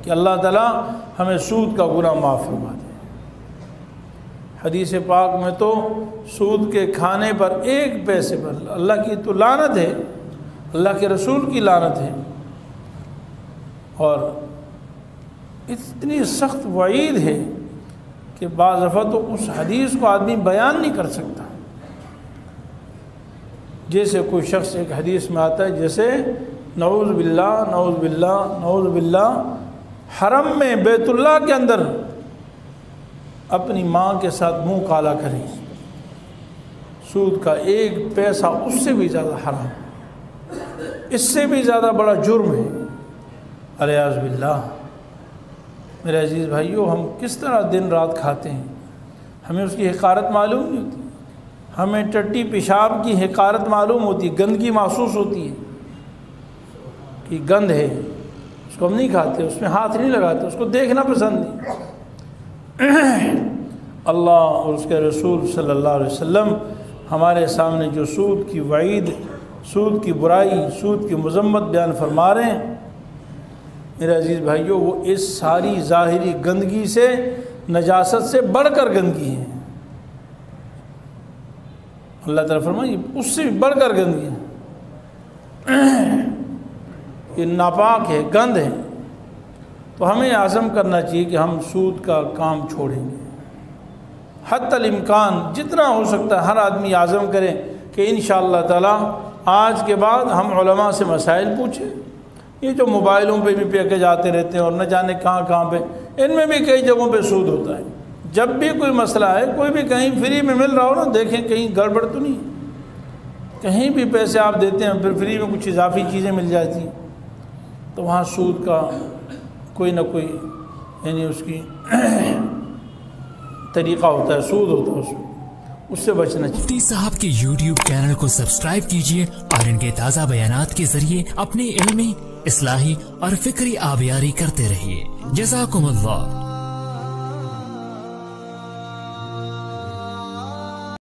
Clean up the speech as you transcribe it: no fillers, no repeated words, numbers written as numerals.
کہ اللہ تعالیٰ ہمیں سود کا گناہ معاف فرما دے۔ حدیث پاک میں تو سود کے کھانے پر 1 پیسے پر اللہ کی تو لعنت ہے، اللہ کے رسول کی لعنت ہے، اور اتنی سخت وعید ہے کہ بعض دفعہ تو اس حدیث کو آدمی بیان نہیں کر سکتا۔ جیسے کوئی شخص ایک حدیث میں آتا ہے، جیسے نعوذ باللہ نعوذ باللہ نعوذ باللہ حرم میں بیت اللہ کے اندر اپنی ماں کے ساتھ منہ کالا کرے، سود کا 1 پیسہ اس سے بھی زیادہ حرام، اس سے بھی زیادہ بڑا جرم ہے، الیاذ باللہ۔ میرے عزیز بھائیو، ہم کس طرح دن رات کھاتے ہیں، ہمیں اس کی حقارت معلوم نہیں ہوتی، ہمیں ٹٹی پیشاب کی حقارت معلوم ہوتی ہے، گندگی محسوس ہوتی ہے کہ گند ہے، اس کو ہم نہیں کھاتے، اس میں ہاتھ نہیں لگاتے، اس کو دیکھنا پسند نہیں۔ اللہ اور اس کے رسول صلی اللہ علیہ وسلم ہمارے سامنے جو سود کی وعید، سود کی برائی، سود کی مذمت بیان فرما رہے ہیں، میرے عزیز بھائیو، وہ اس ساری ظاہری گندگی سے، نجاست سے بڑھ کر گندگی ہے۔ اللہ تعالیٰ فرمائے اس سے بھی بڑھ کر گندگی ہے، یہ ناپاک ہے، گند ہے۔ تو ہمیں عزم کرنا چاہیے کہ ہم سود کا کام چھوڑیں گے، حتی الامکان جتنا ہو سکتا ہے ہر آدمی عزم کرے کہ انشاءاللہ تعالیٰ آج کے بعد ہم علماء سے مسائل پوچھیں۔ یہ جو موبائلوں پہ بھی پیکج آتے رہتے ہیں اور نہ جانے کہاں کہاں پہ، ان میں بھی کئی جگہوں پہ سود ہوتا ہے۔ جب بھی کوئی مسئلہ ہے، کوئی بھی کہیں فری میں مل رہا ہو نا، دیکھیں کہیں گڑبڑ تو نہیں، کہیں بھی پیسے آپ دیتے ہیں پھر فری میں کچھ اضافی چیزیں مل جاتی ہیں، تو وہاں سود کا کوئی نہ کوئی یعنی اس کی طریقہ ہوتا ہے، سود ہوتا ہے، اس سے بچنا چاہیے۔ مفتی صاحب کے یوٹیوب چینل کو سبسکرائب کیجئے اور ان کے تازہ بیانات کے ذریعے اپنی علمی، اصلاحی اور فکری آبیاری کرتے رہیے۔ جزاکم اللہ۔